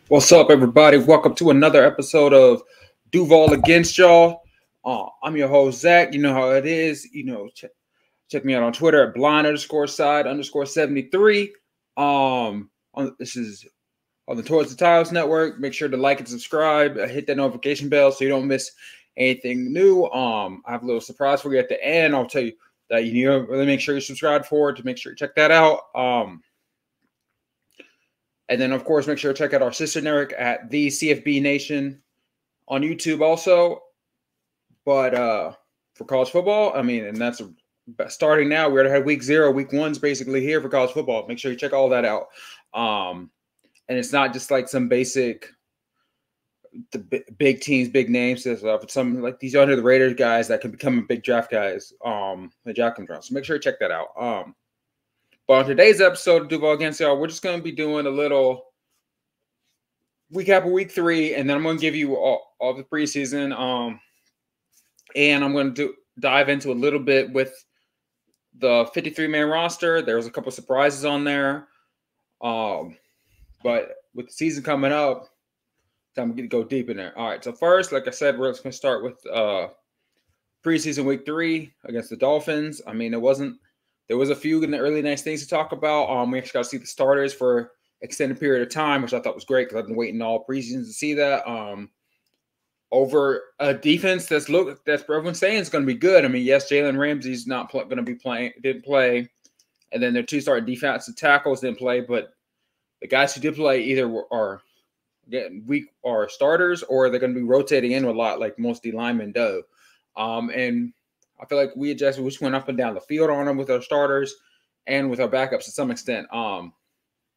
What's up, everybody? Welcome to another episode of Duval Against Y'all. I'm your host, Zach. You know how it is. Check me out on Twitter at blind_side_73. This is on the toiletstotitles network. Make sure to like and subscribe. Hit that notification bell so you don't miss anything new. I have a little surprise for you at the end. I'll tell you that you really make sure you subscribe for it to make sure you check that out. And then, of course, make sure to check out our sister network at the CFB Nation on YouTube also. But for college football, and that's starting now. We already had week 0. Week 1's basically here for college football. Make sure you check all that out. And it's not just like some basic big teams, big names. Some like these under the Raiders guys that can become big draft guys. The draft comes around. So make sure you check that out. But on today's episode of Duval Against Y'all, we're just going to be doing a little recap of week 3, and then I'm going to give you all the preseason. And I'm going to dive into a little bit with the 53-man roster. There's a couple surprises on there. But with the season coming up, time to go deep in there. All right, so first, like I said, we're just going to start with preseason week 3 against the Dolphins. There was a few in the early nice things to talk about. We actually got to see the starters for extended period of time, which I thought was great because I've been waiting all preseason to see that. Over a defense that's everyone's saying is going to be good. Yes, Jalen Ramsey's not going to be playing, didn't play, and then their 2 starting defensive tackles didn't play. But the guys who did play either are getting weak or starters, or they're going to be rotating in a lot, like most D linemen do. And I feel like we adjusted. We just went up and down the field on them with our starters and with our backups to some extent.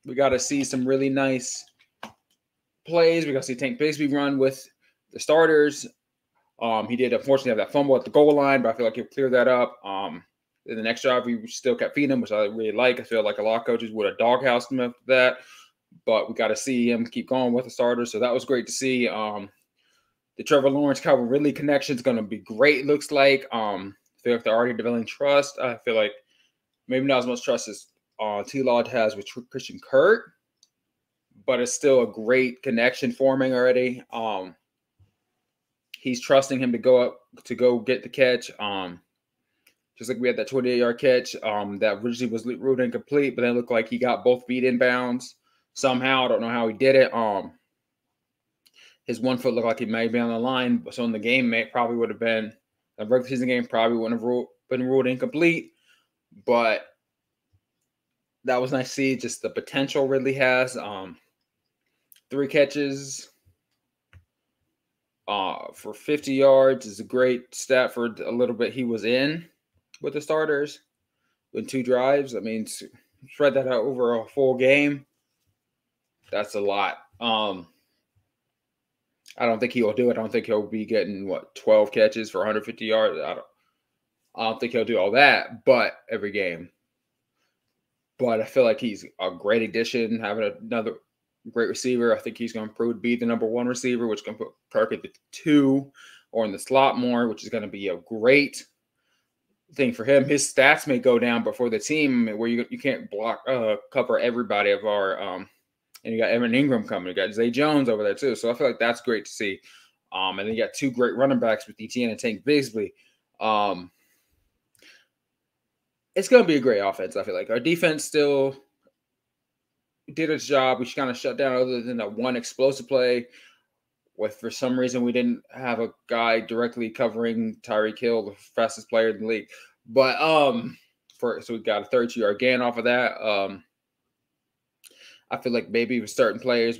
We got to see some really nice plays. We got to see Tank Bigsby run with the starters. He did unfortunately have that fumble at the goal line, but I feel like he'll clear that up. In the next drive, we still kept feeding him, which I really like. I feel like a lot of coaches would have doghoused him after that, but we got to see him keep going with the starters. So that was great to see. The Trevor Lawrence Calvin Ridley connection is going to be great. Looks like. I feel like they're already developing trust. I feel like maybe not as much trust as T-Law has with Christian Kirk, but it's still a great connection forming already. He's trusting him to go get the catch. Just like we had that 28-yard catch that originally was ruled incomplete, but then it looked like he got both feet inbounds somehow. I don't know how he did it. His 1 foot looked like he may be on the line. So in the game, probably would have been a regular season game, probably wouldn't have been ruled incomplete. But that was nice to see just the potential Ridley has. 3 catches for 50 yards is a great stat for a little bit he was in with the starters with 2 drives. Spread that out over a full game. That's a lot. I don't think he'll do it. I don't think he'll be getting 12 catches for 150 yards. I don't think he'll do all that, but every game. But I feel like he's a great addition, having another great receiver. I think he's going to prove to be the number 1 receiver, which can put Kirk at the 2 or in the slot more, which is going to be a great thing for him. His stats may go down, but for the team where you can't cover everybody of our and you got Evan Ingram coming. You got Zay Jones over there too. So I feel like that's great to see. And then you got 2 great running backs with ETN and Tank Bigsby. It's going to be a great offense, I feel like. Our defense still did its job. We kind of shut down other than that one explosive play. For some reason, we didn't have a guy directly covering Tyreek Hill, the fastest player in the league. But so we got a 32-yard gain off of that. I feel like maybe with certain players,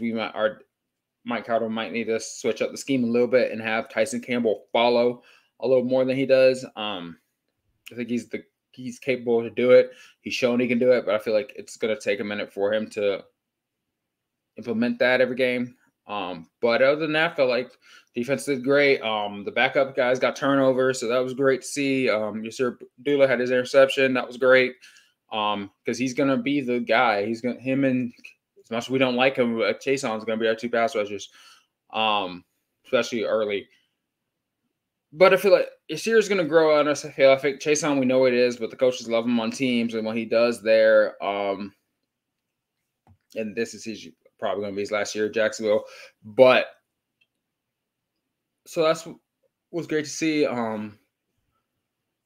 Mike Carter might need to switch up the scheme a little bit and have Tyson Campbell follow a little more than he does. I think he's capable to do it. He's shown he can do it, but I feel like it's going to take a minute for him to implement that every game. But other than that, I feel like defense did great. The backup guys got turnovers, so that was great to see. Yasir Abdullah had his interception. That was great because he's going to be the guy. Him and as much as we don't like him, Chase on is going to be our 2 pass rushers, especially early. But I feel like Yasir is going to grow on us. I think Chase on, we know it is, but the coaches love him on teams and what he does there. And this is his probably going to be his last year at Jacksonville. But so that's was great to see.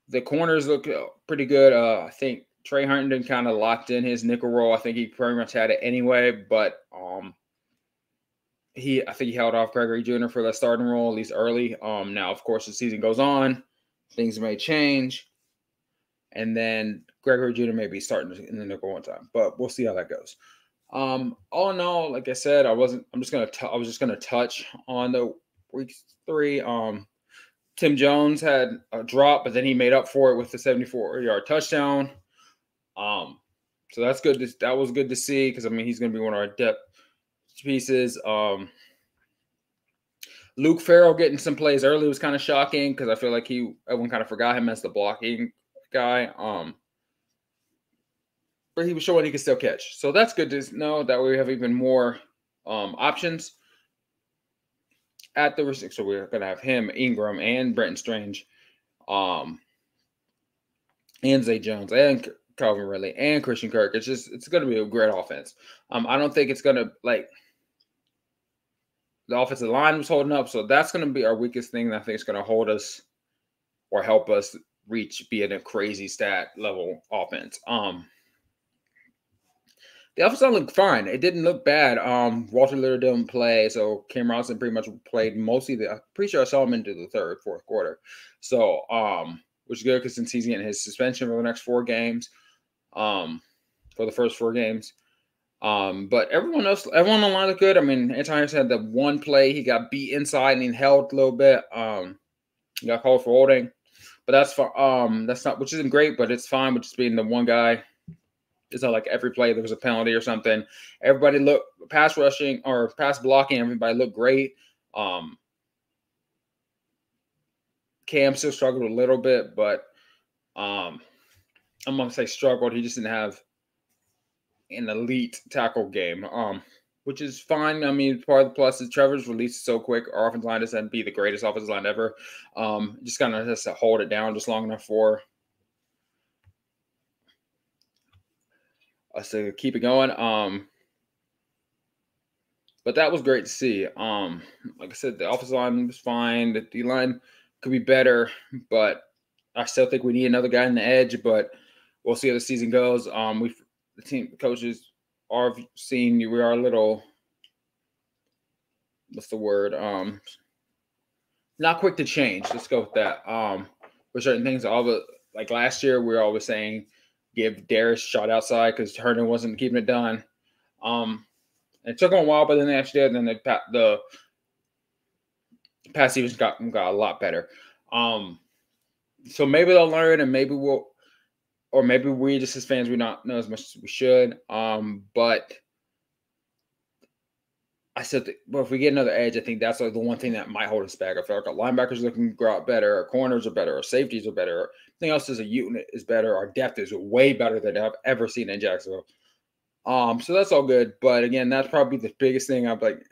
The corners look pretty good. I think Trey Herndon kind of locked in his nickel role. I think he pretty much had it anyway, but I think he held off Gregory Jr. for the starting role, at least early. Now, of course, the season goes on. Things may change. And then Gregory Jr. may be starting in the nickel one time. But we'll see how that goes. All in all, like I said, I was just gonna touch on the week 3. Tim Jones had a drop, but then he made up for it with the 74-yard touchdown. So that's good. That was good to see because, I mean, he's going to be one of our depth pieces. Luke Farrell getting some plays early was kind of shocking because I feel like everyone kind of forgot him as the blocking guy. But he was showing he could still catch. So that's good to know. That way we have even more options at the receiver. So we're going to have him, Ingram, and Brenton Strange, and Zay Jones, and Calvin Ridley, and Christian Kirk. It's going to be a great offense. I don't think it's going to, like, the offensive line was holding up, so that's going to be our weakest thing. I think it's going to hold us or help us be in a crazy stat level offense. The offensive line looked fine. It didn't look bad. Walter Little didn't play, so Cam Robinson pretty much played mostly. I'm pretty sure I saw him into the third, fourth quarter. So, which is good because since he's getting his suspension for the next 4 games, for the first 4 games. But everyone on the line looked good. I mean, Anton Harrison had the one play. He got beat inside and he held a little bit. He got called for holding. But that's fine. That's not, which isn't great, but it's fine with just being the one guy. It's not like every play there was a penalty or something. Everybody looked pass rushing or pass blocking. Everybody looked great. Cam still struggled a little bit, but I'm gonna say struggled. He just didn't have an elite tackle game, which is fine. I mean, part of the plus is Trevor's release is so quick. Our offensive line doesn't be the greatest offensive line ever. Just kind of has to hold it down just long enough for us to keep it going. But that was great to see. Like I said, the offensive line was fine. The D line could be better, but I still think we need another guy on the edge. But we'll see how the season goes. The team coaches are seeing we are a little. What's the word? Not quick to change. Let's go with that. For certain things, like last year, we were always saying give Darius a shot outside because Herndon wasn't keeping it done. It took them a while, but then they actually did. And then the pass even got a lot better. So maybe they'll learn, and maybe we just as fans we not know as much as we should. But I still think, well, if we get another edge, I think that's like the one thing that might hold us back. I feel like our linebackers looking better, our corners are better, our safeties are better. Everything else as a unit is better. Our depth is way better than I've ever seen in Jacksonville. So that's all good. But again, that's probably the biggest thing. I'm like,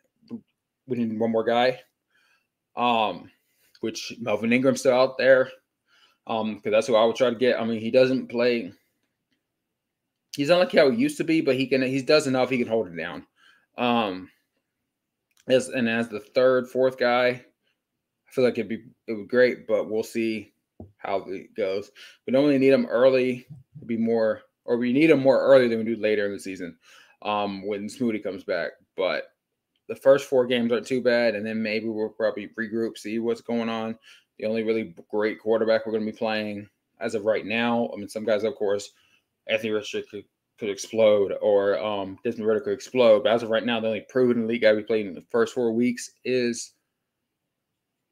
we need one more guy. Which Melvin Ingram's still out there. Because that's who I would try to get. I mean, he doesn't play. He's not like how he used to be, but he does enough. He can hold it down. As the third, fourth guy, I feel like it would be great, but we'll see how it goes. We don't really need him early. We need him more early than we do later in the season, when Smootty comes back. But the first 4 games aren't too bad, and then maybe we'll probably regroup, see what's going on. The only really great quarterback we're going to be playing as of right now. I mean, some guys, of course, Anthony Richardson could explode, or Desmond Ridder could explode. But as of right now, the only proven elite guy we played in the first 4 weeks is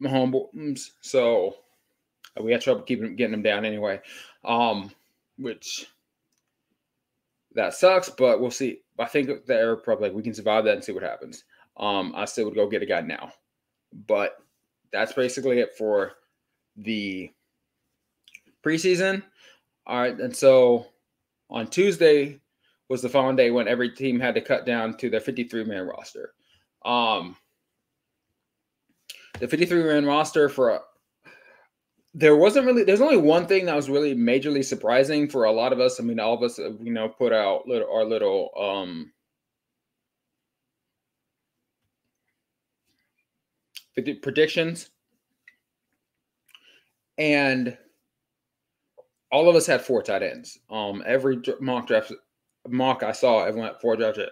Mahomes. So we had trouble getting him down anyway, which that sucks. But we'll see. I think they're probably like, we can survive that and see what happens. I still would go get a guy now, but that's basically it for the preseason. All right, and so on Tuesday was the following day when every team had to cut down to their 53-man roster. The 53-man roster there's only one thing that was really majorly surprising for a lot of us. I mean, all of us, put out our little predictions, and all of us had 4 tight ends. Every mock I saw, everyone had 4 drafted.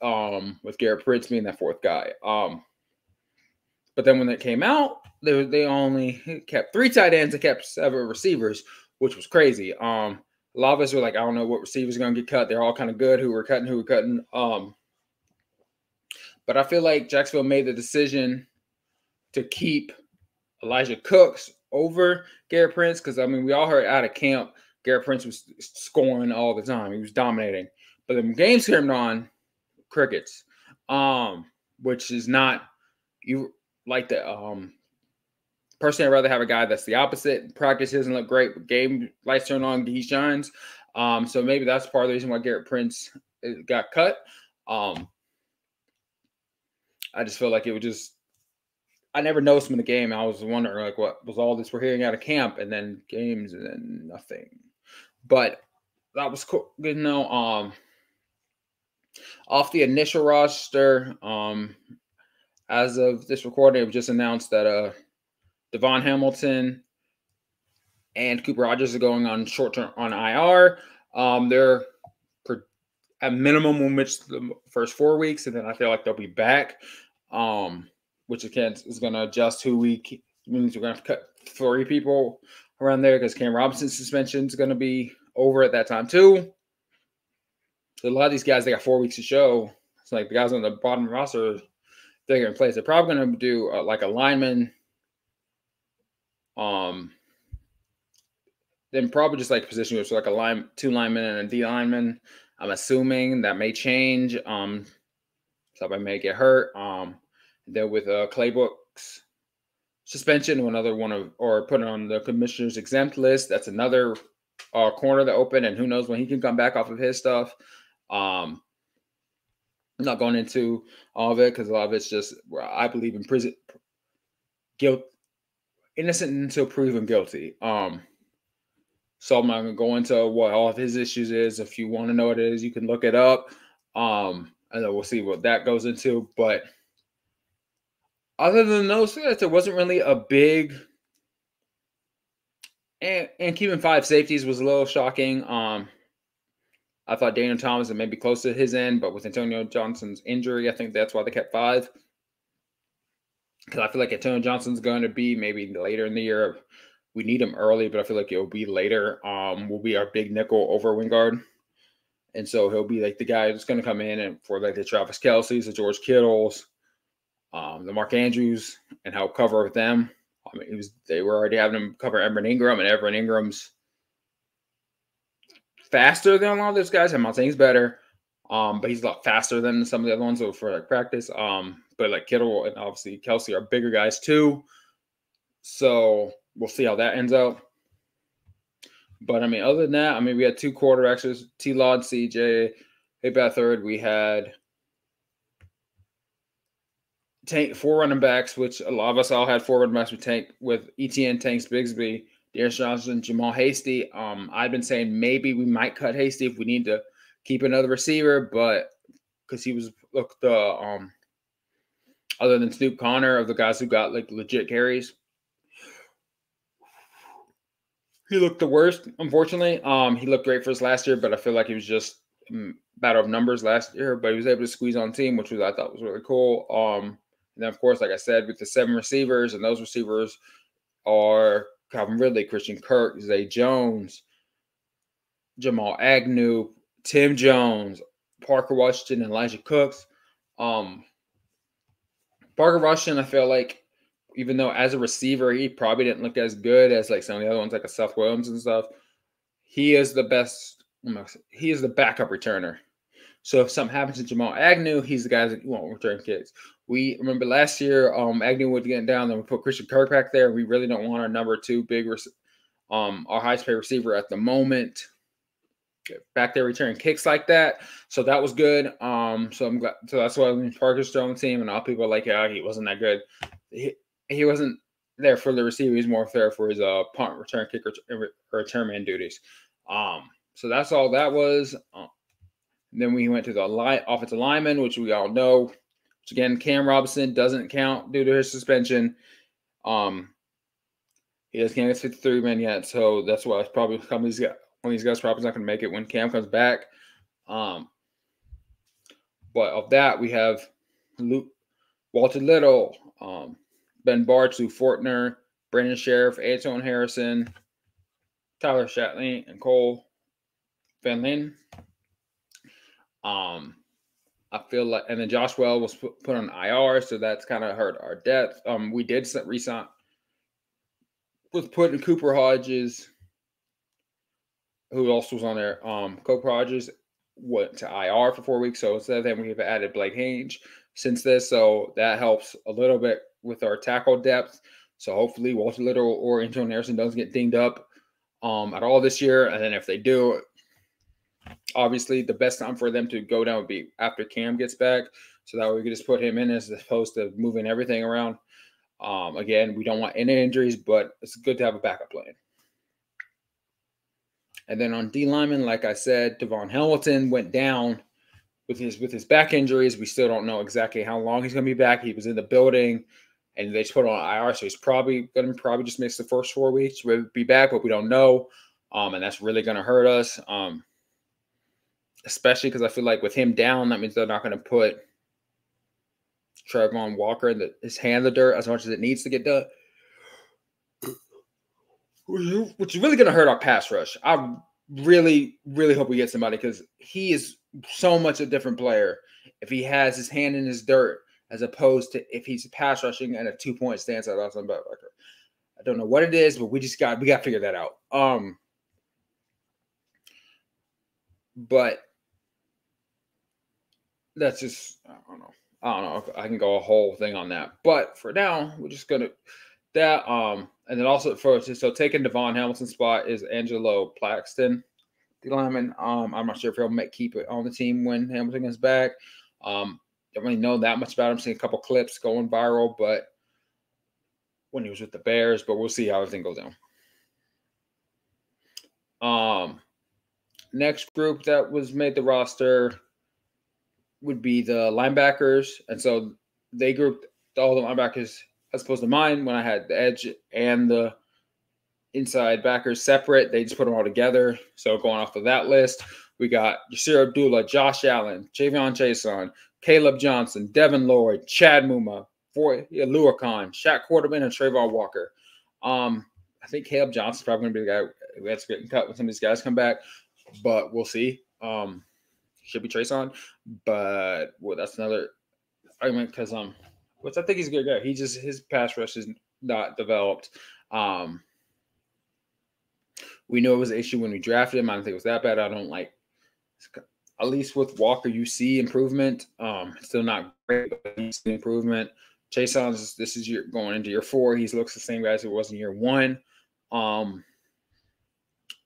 With Garrett Prince being that 4th guy. But then when it came out, they only kept 3 tight ends and kept 7 receivers, which was crazy. A lot of us were like, I don't know what receivers are going to get cut. They're all kind of good. Who were cutting. But I feel like Jacksonville made the decision to keep Elijah Cooks over Garrett Prince because, I mean, we all heard out of camp Garrett Prince was scoring all the time. He was dominating. But then when games came on, crickets, which is not you like the personally I'd rather have a guy that's the opposite. Practice doesn't look great, but game lights turn on, he shines. So maybe that's part of the reason why Garrett Prince got cut. I just feel like it was just I never noticed him in the game. I was wondering like what was all this we're hearing out of camp and then games and then nothing. But that was cool. Good to know. Off the initial roster, as of this recording, it was just announced that Devon Hamilton and Cooper Rogers are going on short-term on IR. They're at minimum will miss the first 4 weeks, and then I feel like they'll be back, which again is going to adjust who we means we're going to cut 3 people around there because Cam Robinson's suspension is going to be over at that time too. So a lot of these guys, they got 4 weeks to show. It's like the guys on the bottom of the roster, they're in place. They're probably going to do like a lineman. Then probably just like position groups, so like a 2 linemen and a D lineman. I'm assuming that may change. Somebody may get hurt. Then with Claybook's suspension, another one of or put on the commissioner's exempt list. That's another corner that opened, and who knows when he can come back off of his stuff. I'm not going into all of it because a lot of it's just I believe in prison guilt, innocent until proven guilty. So I'm not going to go into what all of his issues is. If you want to know what it is, you can look it up. And then we'll see what that goes into. But other than those, there wasn't really a big. And keeping 5 safeties was a little shocking. I thought Daniel Thomas may be close to his end, but with Antonio Johnson's injury, I think that's why they kept 5. Because I feel like Antonio Johnson's going to be maybe later in the year. We need him early, but I feel like it'll be later. Will be our big nickel over Wingard. And so he'll be like the guy that's going to come in and for like the Travis Kelce's, the George Kittles, the Mark Andrews, and help cover them. I mean, they were already having him cover Evan Ingram, and Evan Ingram's faster than a lot of those guys. I'm not saying he's better, but he's a lot faster than some of the other ones for like practice. But like Kittle and obviously Kelce are bigger guys too. So we'll see how that ends out. But I mean, other than that, I mean, we had 2 quarterbacks, T-Law and CJ. Hey, Beathard, we had 4 running backs, which a lot of us all had 4 running backs with ETN, Tanks, Bigsby, Darius Johnson, Jamal Hasty. I've been saying maybe we might cut Hasty if we need to keep another receiver, but because he was other than Snoop Connor of the guys who got like legit carries, he looked the worst, unfortunately. He looked great for us last year, but I feel like he was just a matter of numbers last year. But he was able to squeeze on team, which I thought was really cool. And then, of course, like I said, with the 7 receivers, and those receivers are Calvin Ridley, Christian Kirk, Zay Jones, Jamal Agnew, Tim Jones, Parker Washington, and Elijah Cooks. Parker Washington, I feel like, even though as a receiver, he probably didn't look as good as like some of the other ones, like a Seth Williams and stuff. He is the best. He is the backup returner. So if something happens to Jamal Agnew, he's the guy that won't return kicks. We remember last year, Agnew was getting down, then we put Christian Kirk back there. We really don't want our number 2 big, our highest paid receiver at the moment back there returning kicks like that. So that was good. So I'm glad. So that's why Parker's throwing team, and all people are like, yeah, he wasn't that good. He wasn't there for the receiver. He's more there for his punt return kicker return man duties. So that's all that was. Then we went to the offensive lineman, which we all know, Again, Cam Robinson doesn't count due to his suspension. He doesn't get 53 man yet, so that's why it's probably one of these guys probably not going to make it when Cam comes back. But of that, we have Walter Little, Ben Barch, Lou Fortner, Brandon Sheriff, Antoine Harrison, Tyler Shatley, and Cole Van Lin. I feel like, and then Josh Well was put on IR, so that's kind of hurt our depth. We did resign with putting Cooper Hodges, who also was on there. Cooper Hodges went to IR for 4 weeks, so instead of that, we've added Blake Hange since this, so that helps a little bit with our tackle depth. So hopefully Walter Little or Antoine Harrison doesn't get dinged up at all this year, and then if they do, obviously the best time for them to go down would be after Cam gets back, so that way we can just put him in as opposed to moving everything around. Again, we don't want any injuries, but it's good to have a backup plan. And then on D lineman, like I said, Devon Hamilton went down with his back injuries. We still don't know exactly how long he's going to be back. He was in the building, and they just put him on IR, so he's probably going to just miss the first 4 weeks. We'll be back, but we don't know, and that's really going to hurt us, especially because I feel like with him down, that means they're not going to put Trayvon Walker in his hand in the dirt as much as it needs to get done, which is really going to hurt our pass rush. I really, really hope we get somebody because he is so much a different player if he has his hand in his dirt as opposed to if he's pass rushing and a 2-point stance out of some back. I don't know what it is, but we got to figure that out. But that's just, I don't know. I can go a whole thing on that. But for now, we're just going to that. And then also so taking Devon Hamilton's spot is Angelo Plaxton, the lineman. I'm not sure if he'll keep it on the team when Hamilton gets back. Don't really know that much about him. Seen a couple clips going viral, but when he was with the Bears, but we'll see how everything goes down. Next group that was made the roster would be the linebackers, and so they grouped all the linebackers as opposed to mine when I had the edge and the inside backers separate. They just put them all together. So going off of that list, we got Yasir Abdullah, Josh Allen, Javion Chason, Caleb Johnson, Devin Lloyd, Chad Muma, Lua Khan, Shaq Quarterman, and Trayvon Walker. I think Caleb Johnson's probably going to be the guy that's getting cut when some of these guys come back, but we'll see. Should be Trace-on, but that's another argument because I think he's a good guy. His pass rush is not developed. We knew it was an issue when we drafted him. I don't think it was that bad. I don't like, at least with Walker, you see improvement. Still not great, but you see improvement. Chason, this is going into year 4. He looks the same guy as it was in year 1.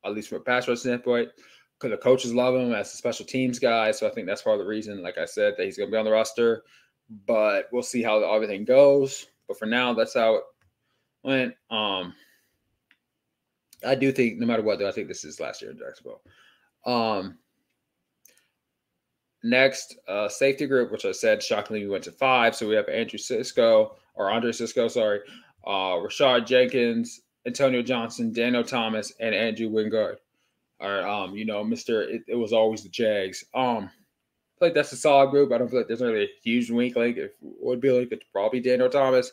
At least from a pass rush standpoint. Because the coaches love him as a special teams guy. So I think that's part of the reason, like I said, that he's going to be on the roster. But we'll see how everything goes. But for now, that's how it went. I do think, no matter what, though, I think this is last year in Jacksonville. Next, safety group, which I said, shockingly, we went to 5. So we have Andre Cisco, Rashad Jenkins, Antonio Johnson, Daniel Thomas, and Andrew Wingard. Or, it was always the Jags. I feel like that's a solid group. I don't feel like there's really a huge weak link. It would be like it's probably Daniel Thomas,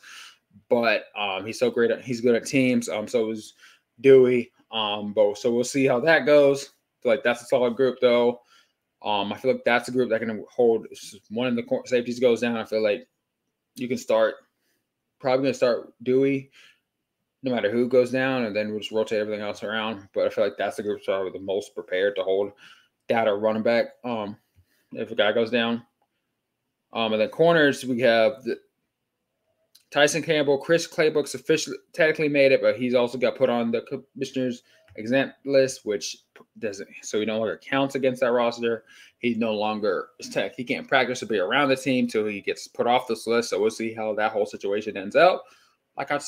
but he's so great. He's good at teams. So was Dewey. So we'll see how that goes. I feel like that's a solid group, though. I feel like that's a group that can hold. One of the safeties goes down. I feel like you can probably going to start Dewey, no matter who goes down, and then we'll just rotate everything else around. But I feel like that's the group that's probably the most prepared to hold that or running back if a guy goes down. And then corners, we have Tyson Campbell. Chris Claybook's officially technically made it, but he's also got put on the commissioner's exempt list, which doesn't, so he no longer counts against that roster. He no longer he can't practice or be around the team till he gets put off this list. So we'll see how that whole situation ends out. Like I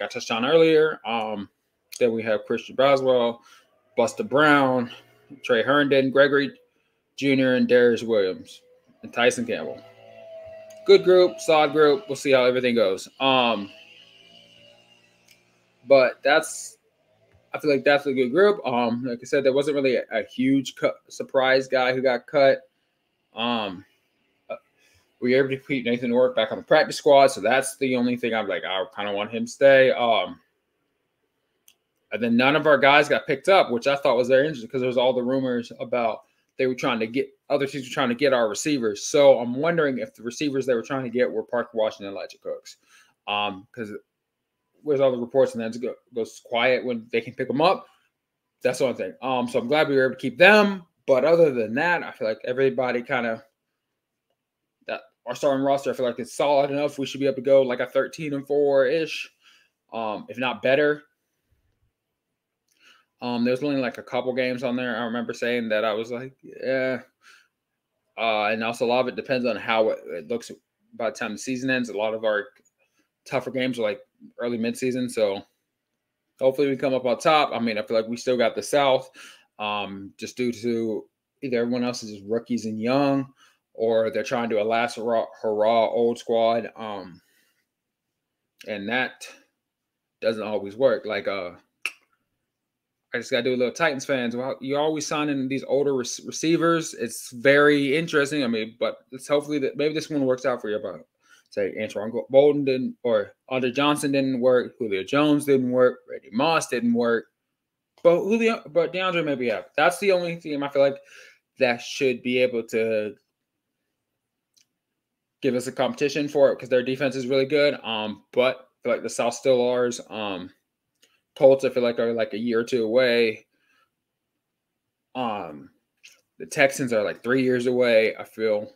touched on earlier, then we have Christian Braswell, Buster Brown, Trey Herndon, Gregory Jr., and Darius Williams, and Tyson Campbell. good group, solid group. We'll see how everything goes. But I feel like that's a good group. Like I said, there wasn't really a huge surprise guy who got cut. We were able to keep Nathan Ork back on the practice squad, so that's the only thing I'm like, I kind of want him to stay. And then none of our guys got picked up, which I thought was very interesting because there was all the rumors about other teams were trying to get our receivers. So I'm wondering if the receivers they were trying to get were Parker Washington and Elijah Cooks. Because where's all the reports and then it goes quiet when they can pick them up. That's the only thing. So I'm glad we were able to keep them. But other than that, I feel like everybody kind of that our starting roster, I feel like it's solid enough. We should be able to go like a 13-4-ish, if not better. There's only like a couple games on there. I remember saying that I was like, yeah. And also a lot of it depends on how it looks by the time the season ends. A lot of our tougher games are like early mid-season. So hopefully we come up on top. I mean, I feel like we still got the South just due to either everyone else is just rookies and young or they're trying to do a last hurrah old squad. And that doesn't always work. Like, I just got to do a little Titans fans. Well, you always sign in these older receivers. It's very interesting. I mean, but it's hopefully that maybe this one works out for you. But say Antoine Bolden didn't, or Andre Johnson didn't work. Julio Jones didn't work. Randy Moss didn't work. But DeAndre maybe have. That's the only team I feel like that should be able to give us a competition for it because their defense is really good. But I feel like the South still ours. Colts, I feel like, are like a year or two away. The Texans are like 3 years away. I feel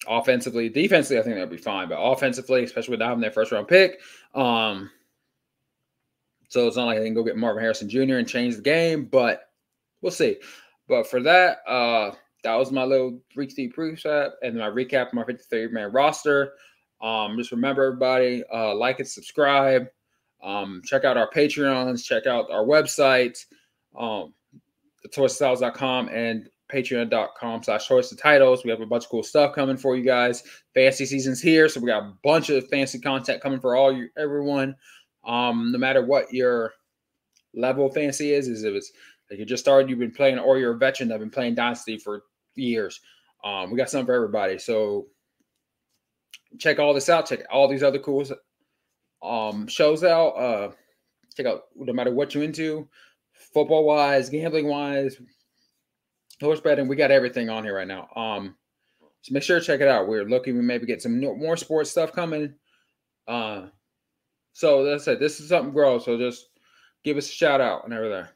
offensively, defensively, I think they'll be fine. But offensively, especially without having their first round pick, so it's not like they can go get Marvin Harrison Jr. and change the game. But we'll see. But for that, that was my little 3-3 precept and my recap of my 53-man roster. Just remember, everybody, like and subscribe. Check out our Patreons, check out our website, toiletstotitles.com and patreon.com/toiletstotitles. We have a bunch of cool stuff coming for you guys. Fantasy season's here, so we got a bunch of fantasy content coming for everyone. No matter what your level of fantasy is if it's like you just started, you've been playing, or you're a veteran that have been playing Dynasty for years. We got something for everybody. So check all this out. Check all these other cool shows out. Check out no matter what you're into, football wise, gambling wise, horse betting. We got everything on here right now. So make sure to check it out. We're looking to maybe get some more sports stuff coming. So that's it. This is something grow. So just give us a shout out and everything.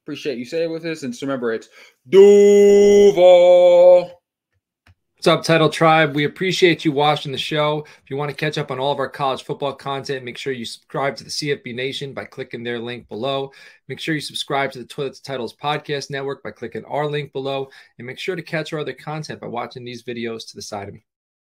Appreciate you staying with us, and just remember it's Duval. What's up, Title Tribe? We appreciate you watching the show. If you want to catch up on all of our college football content, make sure you subscribe to the CFB Nation by clicking their link below. Make sure you subscribe to the Toilets Titles Podcast Network by clicking our link below. And make sure to catch our other content by watching these videos to the side of me.